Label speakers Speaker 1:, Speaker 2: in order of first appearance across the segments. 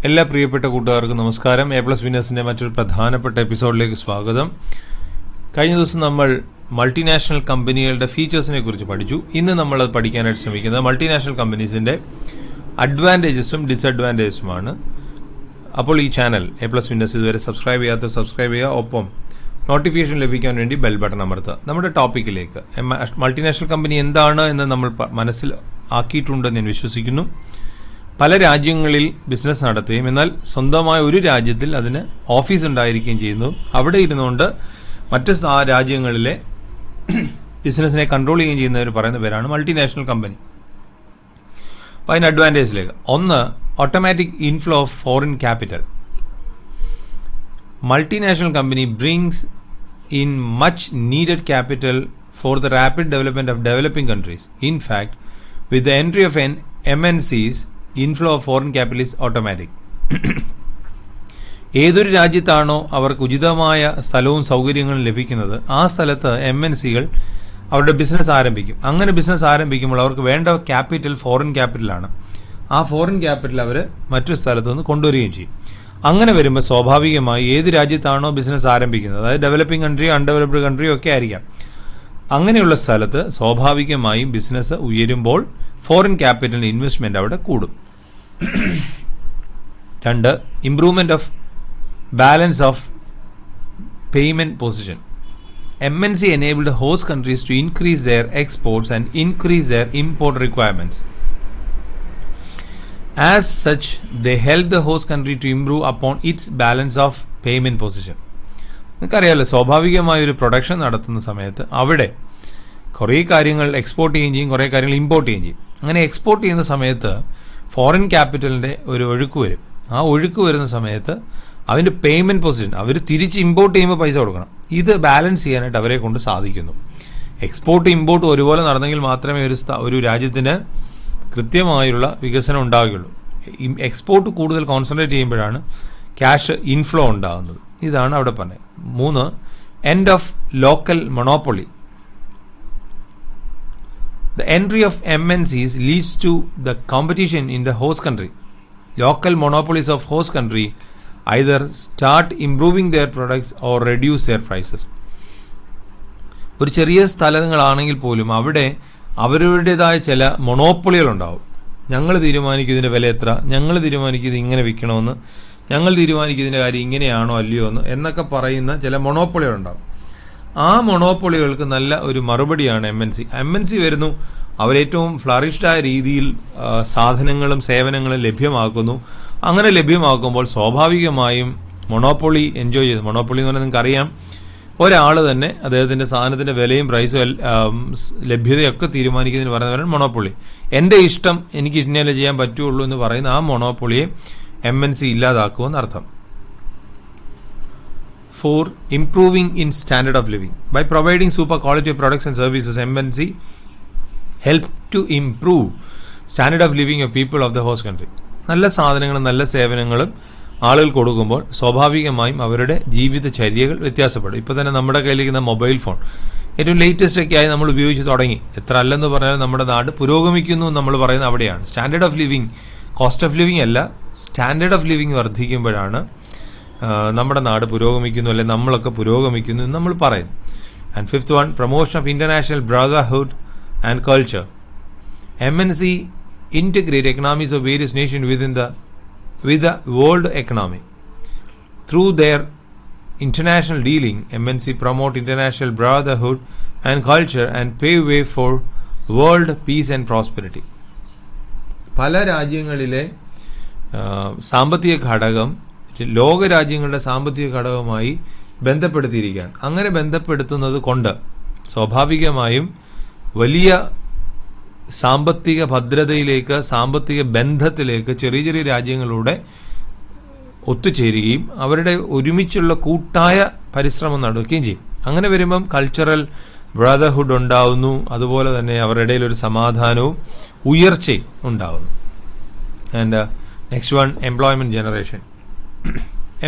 Speaker 1: എല്ലാ പ്രിയപ്പെട്ട കൂട്ടുകാർക്കും നമസ്കാരം. എ പ്ലസ് വിന്നേഴ്സിന്റെ മറ്റൊരു പ്രധാനപ്പെട്ട എപ്പിസോഡിലേക്ക് സ്വാഗതം. കഴിഞ്ഞ ദിവസം നമ്മൾ മൾട്ടിനാഷണൽ കമ്പനികളുടെ ഫീച്ചേഴ്സിനെ കുറിച്ച് പഠിച്ചു. ഇന്ന് നമ്മൾ അത് പഠിക്കാനായിട്ട് ശ്രമിക്കുന്നത് മൾട്ടിനാഷണൽ കമ്പനീസിന്റെ അഡ്വാൻറ്റേജസും ഡിസഡ്വാൻറ്റേജസുമാണ്. അപ്പോൾ ഈ ചാനൽ എ പ്ലസ് വിന്നേഴ്സ് ഇതുവരെ സബ്സ്ക്രൈബ് ചെയ്യാത്ത സബ്സ്ക്രൈബ് ചെയ്യുക, ഒപ്പം നോട്ടിഫിക്കേഷൻ ലഭിക്കാൻ വേണ്ടി ബെൽ ബട്ടൺ അമർത്തുക. നമ്മുടെ ടോപ്പിക്കിലേക്ക്, മൾട്ടിനാഷണൽ കമ്പനി എന്താണ് എന്ന് നമ്മൾ മനസ്സിൽ ആക്കിയിട്ടുണ്ടെന്ന് ഞാൻ വിശ്വസിക്കുന്നു. പല രാജ്യങ്ങളിൽ ബിസിനസ് നടത്തുകയും എന്നാൽ സ്വന്തമായ ഒരു രാജ്യത്തിൽ അതിന് ഓഫീസ് ഉണ്ടായിരിക്കുകയും ചെയ്യുന്നു. അവിടെ ഇരുന്നുകൊണ്ട് മറ്റ് രാജ്യങ്ങളിലെ ബിസിനസ്സിനെ കൺട്രോൾ ചെയ്യുകയും ചെയ്യുന്നവർ പറയുന്ന പേരാണ് മൾട്ടിനാഷണൽ കമ്പനി. അപ്പോൾ അതിന് അഡ്വാൻറ്റേജിലേക്ക്, ഒന്ന്, automatic inflow of foreign capital. Multinational company brings in much needed capital for the rapid development of developing countries. In fact, with the entry of MNCs, inflow of foreign capital is automatic. ഏതൊരു രാജ്യത്താണോ അവർക്ക് ഉചിതമായ സ്ഥലവും സൗകര്യങ്ങളും ലഭിക്കുന്നത്, ആ സ്ഥലത്ത് MNCകൾ അവരുടെ business ആരംഭിക്കും. അങ്ങനെ ബിസിനസ് ആരംഭിക്കുമ്പോൾ അവർക്ക് വേണ്ട ക്യാപിറ്റൽ ഫോറിൻ ക്യാപിറ്റലാണ്. ആ ഫോറിൻ ക്യാപിറ്റൽ അവർ മറ്റൊരു സ്ഥലത്ത് നിന്ന് കൊണ്ടുവരികയും ചെയ്യും. അങ്ങനെ വരുമ്പോൾ സ്വാഭാവികമായി ഏത് രാജ്യത്താണോ ബിസിനസ് ആരംഭിക്കുന്നത്, അതായത് ഡെവലപ്പിംഗ് കൺട്രിയോ അൺഡെവലപ്ഡ് കൺട്രിയോ ഒക്കെ ആയിരിക്കാം, അങ്ങനെയുള്ള സ്ഥലത്ത് സ്വാഭാവികമായും ബിസിനസ് ഉയരുമ്പോൾ ഫോറിൻ ക്യാപിറ്റൽ ഇൻവെസ്റ്റ്മെന്റ് അവിടെ കൂടും. രണ്ട്, improvement of balance of payment position. MNC enabled host countries to increase their exports and increase their import requirements. As such, they help the host country to improve upon its balance of payment position. നിങ്ങൾക്കറിയാമല്ലോ, സ്വാഭാവികമായ ഒരു production നടത്തുന്ന സമയത്ത് അവിടെ കുറേ കാര്യങ്ങൾ export ചെയ്യുകയും ചെയ്യും, കുറേ കാര്യങ്ങൾ ഇമ്പോർട്ട് ചെയ്യുകയും ചെയ്യും. അങ്ങനെ എക്സ്പോർട്ട് ചെയ്യുന്ന സമയത്ത് ഫോറിൻ ക്യാപിറ്റലിൻ്റെ ഒരു ഒഴുക്ക് വരും. ആ ഒഴുക്ക് വരുന്ന സമയത്ത് അതിൻ്റെ പേയ്മെൻറ്റ് പൊസിഷൻ, അവർ തിരിച്ച് ഇമ്പോർട്ട് ചെയ്യുമ്പോൾ പൈസ കൊടുക്കണം. ഇത് ബാലൻസ് ചെയ്യാനായിട്ട് അവരെ കൊണ്ട് സാധിക്കുന്നു. എക്സ്പോർട്ട് ഇമ്പോർട്ട് ഒരുപോലെ നടന്നെങ്കിൽ മാത്രമേ ഒരു രാജ്യത്തിന് കൃത്യമായുള്ള വികസനം ഉണ്ടാവുകയുള്ളൂ. എക്സ്പോർട്ട് കൂടുതൽ കോൺസെൻട്രേറ്റ് ചെയ്യുമ്പോഴാണ് ക്യാഷ് ഇൻഫ്ലോ ഉണ്ടാകുന്നത്. ഇതാണ് അവിടെ പറഞ്ഞത്. മൂന്ന്, end of local monopoly. The entry of MNCs leads to the competition in the host country. Local monopolies of host country either start improving their products or reduce their prices. ഒരു ചെറിയ സ്ഥലങ്ങളാണെങ്കിൽ പോലും അവിടെ അവരുടേതായ ചില മൊണോപ്പൊളികളുണ്ടാവും. ഞങ്ങൾ തീരുമാനിക്കും ഇതിൻ്റെ വില എത്ര, ഞങ്ങൾ തീരുമാനിക്കും ഇത് ഇങ്ങനെ വിൽക്കണമെന്ന്, ഞങ്ങൾ തീരുമാനിക്കും ഇതിൻ്റെ കാര്യം ഇങ്ങനെയാണോ അല്ലയോ എന്ന് എന്നൊക്കെ പറയുന്ന ചില മൊണോപ്പൊളികളുണ്ടാവും. ആ മൊണോപ്പൊളികൾക്ക് നല്ല ഒരു മറുപടിയാണ് MNC വരുന്നു. അവരേറ്റവും ഫ്ലറിഷ്ഡായ രീതിയിൽ സാധനങ്ങളും സേവനങ്ങളും ലഭ്യമാക്കുന്നു. അങ്ങനെ ലഭ്യമാക്കുമ്പോൾ സ്വാഭാവികമായും മൊണോപ്പൊളി എൻജോയ് ചെയ്തു. മൊണോപ്പൊളി എന്ന് പറഞ്ഞാൽ നിങ്ങൾക്കറിയാം, ഒരാൾ തന്നെ അദ്ദേഹത്തിൻ്റെ സാധനത്തിൻ്റെ വിലയും പ്രൈസും ലഭ്യതയൊക്കെ തീരുമാനിക്കുന്നതിന് പറയുന്നവരാണ് മൊണോപ്പൊളി. എൻ്റെ ഇഷ്ടം, എനിക്ക് ഇന്നലെ ചെയ്യാൻ പറ്റുള്ളൂ എന്ന് പറയുന്ന ആ മൊണോപ്പൊളിയെ MNC ഇല്ലാതാക്കുമെന്നർത്ഥം. 4. Improving in standard of living. By providing super quality products and services, MNC help to improve standard of living of people of the host country. നല്ല സാധനങ്ങളും നല്ല സേവനങ്ങളും ആളുകൾ കൊടുക്കുമ്പോൾ സ്വാഭാവികമായും അവരുടെ ജീവിതചര്യകൾ വ്യത്യാസപ്പെടും. ഇപ്പോൾ തന്നെ നമ്മുടെ കയ്യിലിരിക്കുന്ന മൊബൈൽ ഫോൺ ഏറ്റവും ലേറ്റസ്റ്റ് ഒക്കെ ആയി നമ്മൾ ഉപയോഗിച്ച് തുടങ്ങി. എത്ര അല്ലെന്ന് പറഞ്ഞാലും നമ്മുടെ നാട് പുരോഗമിക്കുന്നു നമ്മൾ പറയുന്നത് അവിടെയാണ്. Standard of living, cost of living അല്ല, സ്റ്റാൻഡേർഡ് ഓഫ് ലിവിങ് വർദ്ധിക്കുമ്പോഴാണ് നമ്മുടെ നാട് പുരോഗമിക്കുന്നു, അല്ലെങ്കിൽ നമ്മളൊക്കെ പുരോഗമിക്കുന്നു എന്ന് നമ്മൾ പറയുന്നു. And fifth one, promotion of international brotherhood and culture. MNC integrate economies of various nations with the world economy. Through their international dealing, MNC promote international brotherhood and culture and pave way for world peace and prosperity. പല രാജ്യങ്ങളിലെ സാമ്പത്തിക ഘടകം ലോകരാജ്യങ്ങളുടെ സാമ്പത്തിക ഘടകവുമായി ബന്ധപ്പെടുത്തിയിരിക്കുകയാണ്. അങ്ങനെ ബന്ധപ്പെടുത്തുന്നത് കൊണ്ട് സ്വാഭാവികമായും വലിയ സാമ്പത്തിക ഭദ്രതയിലേക്ക്, സാമ്പത്തിക ബന്ധത്തിലേക്ക് ചെറിയ ചെറിയ രാജ്യങ്ങളുടെ ഒത്തുചേരുകയും അവരുടെ ഒരുമിച്ചുള്ള കൂട്ടായ പരിശ്രമം നടക്കുകയും ചെയ്യും. അങ്ങനെ വരുമ്പം കൾച്ചറൽ ബ്രദർഹുഡ് ഉണ്ടാവുന്നു, അതുപോലെ തന്നെ അവരുടെ ഇടയിൽ ഒരു സമാധാനവും ഉയർച്ചയും ഉണ്ടാവുന്നു. And next one, employment generation.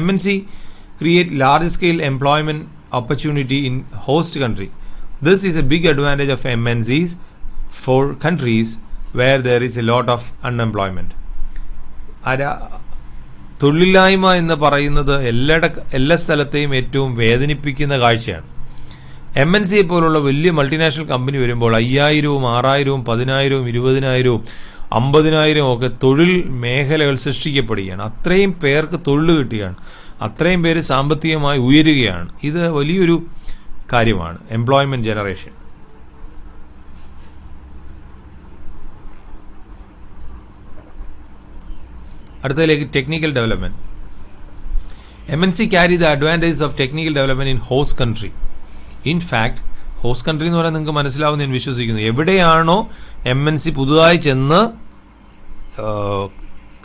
Speaker 1: MNC create large scale employment opportunity in host country. This is a big advantage of MNCs for countries where there is a lot of unemployment. തൊഴിലില്ലായ്മ എന്ന് പറയുന്നത് എല്ലാ സ്ഥലത്തെയും ഏറ്റവും വേദനിപ്പിക്കുന്ന കാഴ്ചയാണ്. MNC പോലുള്ള വലിയ മൾട്ടിനാഷണൽ കമ്പനി വരുമ്പോൾ 5000, 6000, 10000, 20000, 50,000 ഒക്കെ തൊഴിൽ മേഖലകൾ സൃഷ്ടിക്കപ്പെടുകയാണ്. അത്രയും പേർക്ക് തൊഴിൽ കിട്ടുകയാണ്, അത്രയും പേര് സാമ്പത്തികമായി ഉയരുകയാണ്. ഇത് വലിയൊരു കാര്യമാണ്, എംപ്ലോയ്മെന്റ് ജനറേഷൻ. അടുത്തതിലേക്ക് technical development. MNC carry the advantages of technical development in host country. In fact, host country എന്ന് പറയാൻ നിങ്ങൾക്ക് മനസ്സിലാവും ഞാൻ വിശ്വസിക്കുന്നു. എവിടെയാണോ MNC പുതുതായി ചെന്ന്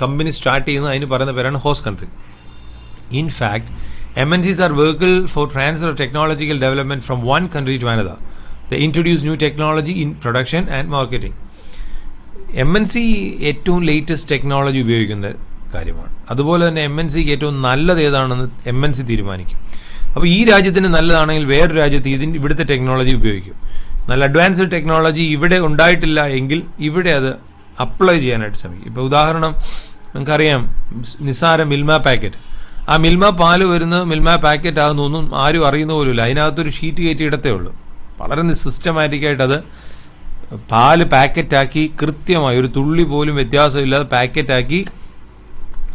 Speaker 1: കമ്പനി സ്റ്റാർട്ട് ചെയ്യുന്നത് അതിന് പറയുന്ന പേരാണ് host country. In fact, MNCs are vehicle for transfer of technological development from one country to another. They introduce new technology in production and marketing. MNC ഏറ്റവും ലേറ്റസ്റ്റ് ടെക്നോളജി ഉപയോഗിക്കുന്ന കാര്യമാണ്. അതുപോലെ തന്നെ MNCക്ക് ഏറ്റവും നല്ലത് ഏതാണെന്ന് MNC തീരുമാനിക്കും. അപ്പോൾ ഈ രാജ്യത്തിന് നല്ലതാണെങ്കിൽ വേറൊരു രാജ്യത്ത് ഇവിടുത്തെ ടെക്നോളജി ഉപയോഗിക്കും. നല്ല അഡ്വാൻസ്ഡ് ടെക്നോളജി ഇവിടെ ഉണ്ടായിട്ടില്ല എങ്കിൽ ഇവിടെ അത് അപ്ലൈ ചെയ്യാനായിട്ട് ശ്രമിക്കും. ഇപ്പോൾ ഉദാഹരണം നമുക്കറിയാം, നിസാര മിൽമ പാക്കറ്റ്. ആ മിൽമ പാല് വരുന്നത് മിൽമ പാക്കറ്റ് ആകുന്നൊന്നും ആരും അറിയുന്ന പോലുമില്ല. അതിനകത്തൊരു ഷീറ്റ് കയറ്റി ഇടത്തേ ഉള്ളൂ. വളരെ സിസ്റ്റമാറ്റിക്കായിട്ട് അത് പാല് പാക്കറ്റാക്കി കൃത്യമായി ഒരു തുള്ളി പോലും വ്യത്യാസമില്ലാതെ പാക്കറ്റാക്കി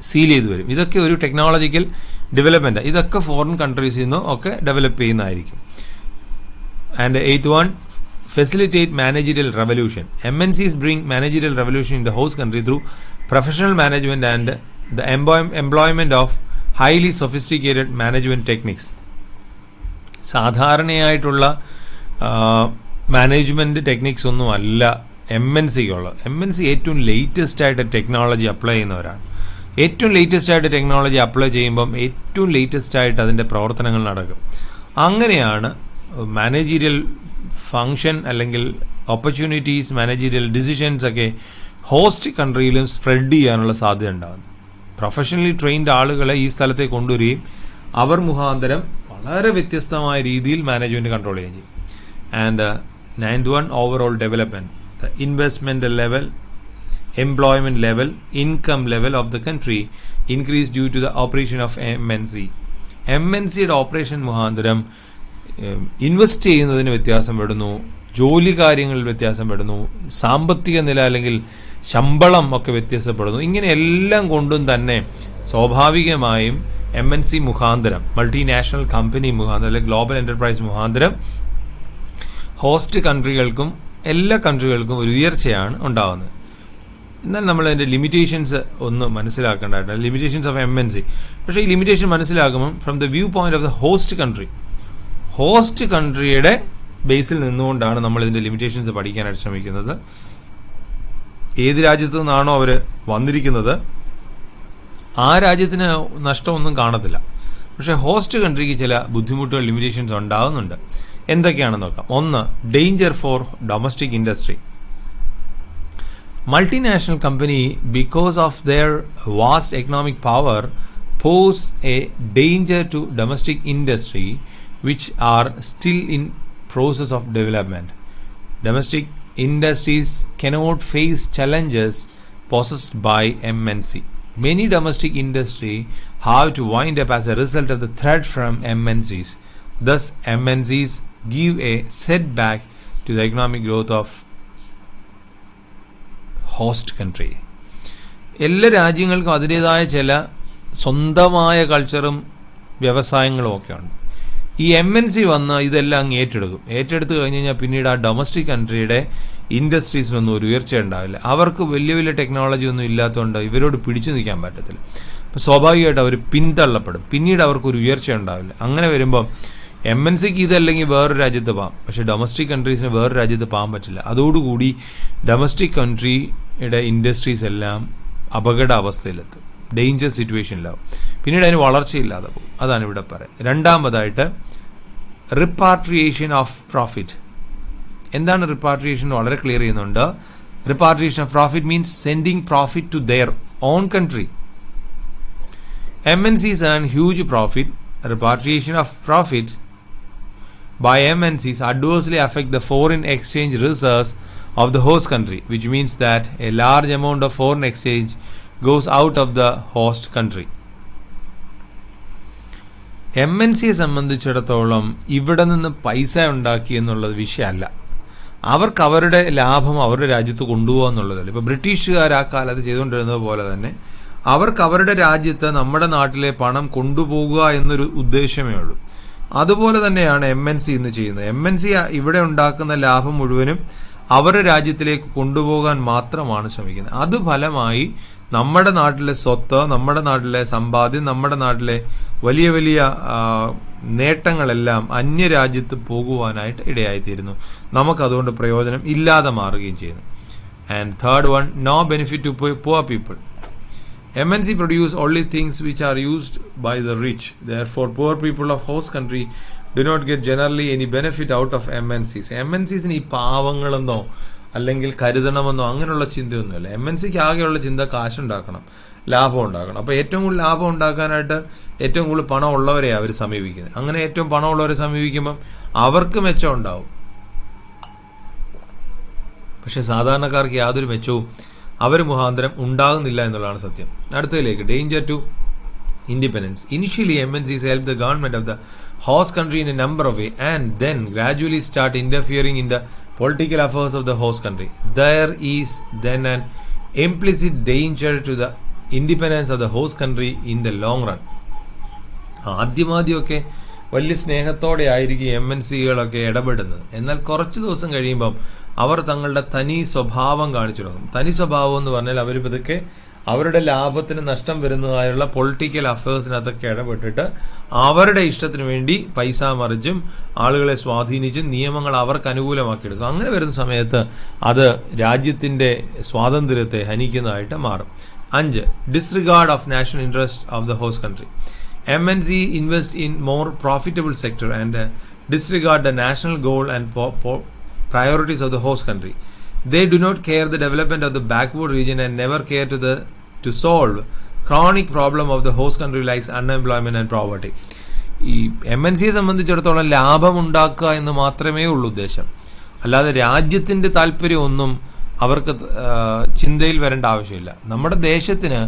Speaker 1: സീൽ ചെയ്ത് വരും. ഇതൊക്കെ ഒരു ടെക്നോളജിക്കൽ ഡെവലപ്മെന്റ്. ഇതൊക്കെ ഫോറിൻ കൺട്രീസിൽ നിന്നും ഒക്കെ ഡെവലപ്പ് ചെയ്യുന്നതായിരിക്കും. And 8th one, facilitate managerial revolution. MNCs bring managerial revolution in the host country through professional management and the employment of highly sophisticated management techniques. സാധാരണയായിട്ടുള്ള മാനേജ്മെന്റ് ടെക്നിക്സ് ഒന്നും അല്ല MNCക്കുള്ളത്. MNC ഏറ്റവും latest ആയിട്ട് technology apply ചെയ്യുന്നവരാണ്. ഏറ്റവും latest ആയിട്ട് technology apply ചെയ്യുമ്പം ഏറ്റവും ലേറ്റസ്റ്റ് ആയിട്ട് അതിൻ്റെ പ്രവർത്തനങ്ങൾ നടക്കും. അങ്ങനെയാണ് മാനേജീരിയൽ ഫങ്ഷൻ അല്ലെങ്കിൽ ഓപ്പർച്യൂണിറ്റീസ്, മാനേജീരിയൽ ഡിസിഷൻസ് ഒക്കെ ഹോസ്റ്റ് കൺട്രിയിലും സ്പ്രെഡ് ചെയ്യാനുള്ള സാധ്യത ഉണ്ടാകുന്നു. പ്രൊഫഷണലി ട്രെയിൻഡ് ആളുകളെ ഈ സ്ഥലത്തേക്ക് കൊണ്ടുവരികയും അവർ മുഖാന്തരം വളരെ വ്യത്യസ്തമായ രീതിയിൽ മാനേജ്മെന്റ് കൺട്രോൾ ചെയ്യുകയും ചെയ്യും. And 9th one, overall development. The investment level, employment level, income level of the country increase due to the operation of MNC. MNCയുടെ ഓപ്പറേഷൻ മുഖാന്തരം ഇൻവെസ്റ്റ് ചെയ്യുന്നതിന് വ്യത്യാസം വരുന്നു, ജോലി കാര്യങ്ങളിൽ വ്യത്യാസം വരുന്നു, സാമ്പത്തിക നില അല്ലെങ്കിൽ ശമ്പളം ഒക്കെ വ്യത്യാസപ്പെടുന്നു. ഇങ്ങനെ എല്ലാം കൊണ്ടും തന്നെ സ്വാഭാവികമായും MNC മുഖാന്തരം, മൾട്ടിനാഷണൽ കമ്പനി മുഖാന്തരം അല്ലെങ്കിൽ ഗ്ലോബൽ എന്റർപ്രൈസ് മുഖാന്തരം ഹോസ്റ്റ് കൺട്രികൾക്കും എല്ലാ കൺട്രികൾക്കും ഒരു ഉയർച്ചയാണ് ഉണ്ടാകുന്നത്. എന്നാൽ നമ്മൾ അതിൻ്റെ ലിമിറ്റേഷൻസ് ഒന്ന് മനസ്സിലാക്കേണ്ടതായിട്ടുണ്ട്, ലിമിറ്റേഷൻസ് ഓഫ് MNC. പക്ഷേ ഈ ലിമിറ്റേഷൻ മനസ്സിലാക്കുമ്പോൾ from the view point of the host country, host കൺട്രിയുടെ ബേസിൽ നിന്നുകൊണ്ടാണ് നമ്മൾ ഇതിൻ്റെ ലിമിറ്റേഷൻസ് പഠിക്കാനായിട്ട് ശ്രമിക്കുന്നത്. ഏത് രാജ്യത്തു നിന്നാണോ അവർ വന്നിരിക്കുന്നത് ആ രാജ്യത്തിന് നഷ്ടമൊന്നും കാണത്തില്ല. പക്ഷേ ഹോസ്റ്റ് കൺട്രിക്ക് ചില ബുദ്ധിമുട്ടുകൾ, ലിമിറ്റേഷൻസ് ഉണ്ടാകുന്നുണ്ട്. എന്തൊക്കെയാണെന്ന് നോക്കാം. ഒന്ന്, danger four domestic industry. Multinational company, because of their vast economic power, pose a danger to domestic industry which are still in process of development. Domestic industries cannot face challenges posed by MNC. Many domestic industry have to wind up as a result of the threat from MNCs. Thus, MNCs give a setback to the economic growth of host country. എല്ലാ രാജ്യങ്ങൾക്കും അതിൻ്റേതായ ചില സ്വന്തമായ കൾച്ചറും വ്യവസായങ്ങളും ഒക്കെ ഉണ്ട്. ഈ MNC വന്ന് ഇതെല്ലാം അങ്ങ് ഏറ്റെടുത്ത് കഴിഞ്ഞ് കഴിഞ്ഞാൽ പിന്നീട് ആ ഡൊമസ്റ്റിക് കൺട്രിയുടെ ഇൻഡസ്ട്രീസിനൊന്നും ഒരു ഉയർച്ച ഉണ്ടാവില്ല. അവർക്ക് വലിയ വലിയ ടെക്നോളജി ഒന്നും ഇല്ലാത്തതുകൊണ്ട് ഇവരോട് പിടിച്ചു നിൽക്കാൻ പറ്റത്തില്ല. അപ്പോൾ സ്വാഭാവികമായിട്ട് അവർ പിന്തള്ളപ്പെടും, പിന്നീട് അവർക്കൊരു ഉയർച്ച ഉണ്ടാവില്ല. അങ്ങനെ വരുമ്പോൾ MNCക്ക് ഇതല്ലെങ്കിൽ വേറൊരു രാജ്യത്ത് പോകാം, പക്ഷേ ഡൊമസ്റ്റിക് കൺട്രീസിന് വേറൊരു രാജ്യത്ത് പോകാൻ പറ്റില്ല. അതോടുകൂടി ഡൊമസ്റ്റിക് കൺട്രിയുടെ ഇൻഡസ്ട്രീസ് എല്ലാം അപകടാവസ്ഥയിലെത്തും, ഡേഞ്ചർ സിറ്റുവേഷനിലാവും, പിന്നീട് അതിന് വളർച്ചയില്ലാതെ പോകും. അതാണ് ഇവിടെ പറയുന്നത്. രണ്ടാമതായിട്ട് റിപ്പാട്രിയേഷൻ ഓഫ് പ്രോഫിറ്റ്. എന്താണ് റിപ്പാട്രിയേഷൻ? വളരെ ക്ലിയർ ചെയ്യുന്നുണ്ട്. Repatriation of profit means sending profit to their own country. MNCs earn huge profit. Repatriation of profits by MNCs adversely affect the foreign exchange reserves of the host country, which means that a large amount of foreign exchange goes out of the host country. MNCയെ സംബന്ധിച്ചിടത്തോളം ഇവിടെ നിന്ന് പൈസ ഉണ്ടാക്കി എന്നുള്ളത് വിഷയമല്ല. അവർക്ക് അവരുടെ ലാഭം അവരുടെ രാജ്യത്ത് കൊണ്ടുപോകുക എന്നുള്ളതല്ല. ഇപ്പോൾ ബ്രിട്ടീഷുകാർ ആ കാലത്ത് ചെയ്തുകൊണ്ടിരുന്നത് പോലെ തന്നെ അവർക്ക് അവരുടെ രാജ്യത്ത് നമ്മുടെ നാട്ടിലെ പണം കൊണ്ടുപോകുക എന്നൊരു ഉദ്ദേശമേ ഉള്ളൂ. അതുപോലെ തന്നെയാണ് MNC ഇന്ന് ചെയ്യുന്നത്. MNC ഇവിടെ ഉണ്ടാക്കുന്ന ലാഭം മുഴുവനും അവരുടെ രാജ്യത്തിലേക്ക് കൊണ്ടുപോകാൻ മാത്രമാണ് ശ്രമിക്കുന്നത്. അത് ഫലമായി നമ്മുടെ നാട്ടിലെ സ്വത്ത്, നമ്മുടെ നാട്ടിലെ സമ്പാദ്യം, നമ്മുടെ നാട്ടിലെ വലിയ വലിയ നേട്ടങ്ങളെല്ലാം അന്യരാജ്യത്ത് പോകുവാനായിട്ട് ഇടയായിത്തീരുന്നു. നമുക്കതുകൊണ്ട് പ്രയോജനം ഇല്ലാതെ മാറുകയും ചെയ്യുന്നു. And third one, no benefit to poor people. MNC produce only things which are used by the rich. Therefore, poor people of host country do not get generally any benefit out of MNCs. MNCസിന് ഈ പാവങ്ങളെന്നോ അല്ലെങ്കിൽ കരുതണമെന്നോ അങ്ങനെയുള്ള ചിന്തയൊന്നുമില്ല. MNCക്ക് ആകെയുള്ള ചിന്ത കാശുണ്ടാക്കണം, ലാഭം ഉണ്ടാക്കണം. അപ്പോൾ ഏറ്റവും കൂടുതൽ ലാഭം ഉണ്ടാക്കാനായിട്ട് ഏറ്റവും കൂടുതൽ പണം ഉള്ളവരെയാണ് അവർ സമീപിക്കുന്നത്. അങ്ങനെ ഏറ്റവും പണമുള്ളവരെ സമീപിക്കുമ്പം അവർക്ക് മെച്ചം ഉണ്ടാവും. പക്ഷെ സാധാരണക്കാർക്ക് യാതൊരു മെച്ചവും അവർ മുഖാന്തരം ഉണ്ടാകുന്നില്ല എന്നുള്ളതാണ് സത്യം. അടുത്തതിലേക്ക്, danger to independence. Initially MNCs help the government of the host country in a number of ways and then gradually start interfering in the political affairs of the host country. There is then an implicit danger to the independence of the host country in the long run. ആദ്യമൊക്കെ വലിയ സ്നേഹത്തോടെ ആയിരിക്കും MNCകളൊക്കെ ഇടപെടുന്നത്. എന്നാൽ കുറച്ച് ദിവസം കഴിയുമ്പം അവർ തങ്ങളുടെ തനി സ്വഭാവം കാണിച്ചു തുടങ്ങും. തനി സ്വഭാവം എന്ന് പറഞ്ഞാൽ അവർ പതുക്കെ അവരുടെ ലാഭത്തിന് നഷ്ടം വരുന്നതായുള്ള പൊളിറ്റിക്കൽ അഫയേഴ്സിനകത്തൊക്കെ ഇടപെട്ടിട്ട് അവരുടെ ഇഷ്ടത്തിന് വേണ്ടി പൈസ മറിച്ചും ആളുകളെ സ്വാധീനിച്ചും നിയമങ്ങൾ അവർക്ക് അനുകൂലമാക്കിയെടുക്കും. അങ്ങനെ വരുന്ന സമയത്ത് അത് രാജ്യത്തിൻ്റെ സ്വാതന്ത്ര്യത്തെ ഹനിക്കുന്നതായിട്ട് മാറും. 5. Disregard of national interest of the host country. MNC invest in more profitable sector and disregard the national goal and priorities of the host country. They do not care the development of the backward region and never care to solve chronic problem of the host country like unemployment and poverty. ഈ MNCയെ സംബന്ധിച്ചിടത്തോളം ലാഭം ഉണ്ടാക്കുക എന്ന് മാത്രമേ ഉള്ളൂ ഉദ്ദേശം. അല്ലാതെ രാജ്യത്തിൻ്റെ താല്പര്യമൊന്നും അവർക്ക് ചിന്തയിൽ വരേണ്ട ആവശ്യമില്ല. നമ്മുടെ ദേശത്തിന്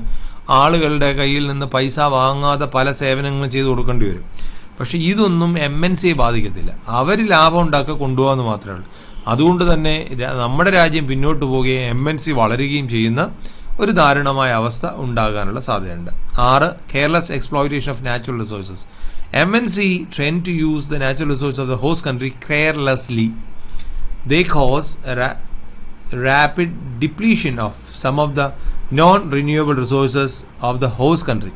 Speaker 1: ആളുകളുടെ കയ്യിൽ നിന്ന് പൈസ വാങ്ങാതെ പല സേവനങ്ങളും ചെയ്തു കൊടുക്കേണ്ടി വരും. പക്ഷെ ഇതൊന്നും MNCയെ ബാധിക്കത്തില്ല. അവർ ലാഭം ഉണ്ടാക്കുക കൊണ്ടുപോകാമെന്ന് മാത്രമേ ഉള്ളൂ. അതുകൊണ്ട് തന്നെ നമ്മുടെ രാജ്യം പിന്നോട്ട് പോവുകയും MNC വളരുകയും ചെയ്യുന്ന ഒരു ദാരുണമായ അവസ്ഥ ഉണ്ടാകാനുള്ള സാധ്യതയുണ്ട്. 6. Careless exploitation of natural resources. MNC trend to use the natural resources of the host country carelessly. They cause rapid depletion of some of the non-renewable resources of the host country.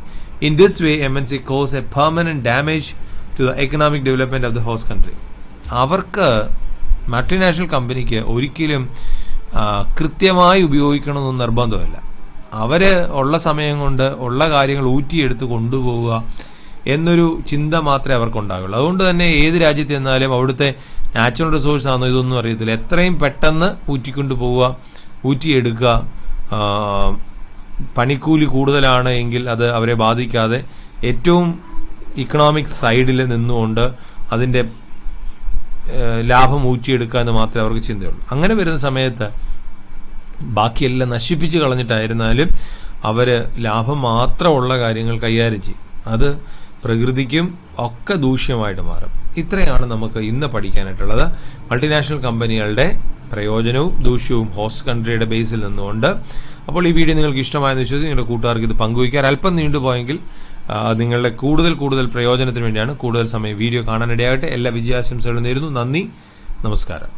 Speaker 1: In this way, MNC cause a permanent damage to the economic development of the host country. അവർക്ക് multinational കമ്പനിക്ക് ഒരിക്കലും കൃത്യമായി ഉപയോഗിക്കണമെന്നൊന്നും നിർബന്ധമല്ല. അവർ ഉള്ള സമയം കൊണ്ട് ഉള്ള കാര്യങ്ങൾ ഊറ്റിയെടുത്ത് കൊണ്ടുപോവുക എന്നൊരു ചിന്ത മാത്രമേ അവർക്കുണ്ടാകുള്ളൂ. അതുകൊണ്ട് തന്നെ ഏത് രാജ്യത്ത് ചെന്നാലും അവിടുത്തെ നാച്ചുറൽ റിസോഴ്സ് ആണോ ഇതൊന്നും അറിയത്തില്ല. എത്രയും പെട്ടെന്ന് ഊറ്റിക്കൊണ്ട് പോവുക, ഊറ്റിയെടുക്കുക. പണിക്കൂലി കൂടുതലാണ് എങ്കിൽ അത് അവരെ ബാധിക്കാതെ ഏറ്റവും ഇക്കണോമിക് സൈഡിൽ നിന്നുകൊണ്ട് അതിൻ്റെ ലാഭം ഊറ്റിയെടുക്കുക എന്ന് മാത്രമേ അവർക്ക് ചിന്തയുള്ളൂ. അങ്ങനെ വരുന്ന സമയത്ത് ബാക്കിയെല്ലാം നശിപ്പിച്ച് കളഞ്ഞിട്ടായിരുന്നാലും അവർ ലാഭം മാത്രമുള്ള കാര്യങ്ങൾ കൈകാര്യം ചെയ്യും. അത് പ്രകൃതിക്കും ഒക്കെ ദൂഷ്യമായിട്ട് മാറും. ഇത്രയാണ് നമുക്ക് ഇന്ന് പഠിക്കാനായിട്ടുള്ളത്. മൾട്ടിനാഷണൽ കമ്പനികളുടെ പ്രയോജനവും ദൂഷ്യവും ഹോസ്റ്റ് കൺട്രിയുടെ ബേസിൽ നിന്നുകൊണ്ട്. അപ്പോൾ ഈ വീഡിയോ നിങ്ങൾക്ക് ഇഷ്ടമായെന്ന് വിശ്വസിച്ച് നിങ്ങളുടെ കൂട്ടുകാർക്ക് ഇത് പങ്കുവയ്ക്കാൻ അല്പം നീണ്ടുപോയെങ്കിൽ നിങ്ങളുടെ കൂടുതൽ പ്രയോജനത്തിന് വേണ്ടിയാണ്. കൂടുതൽ സമയം വീഡിയോ കാണാനിടയാകട്ടെ. എല്ലാ വിജയാശംസകളും നേരുന്നു. നന്ദി, നമസ്കാരം.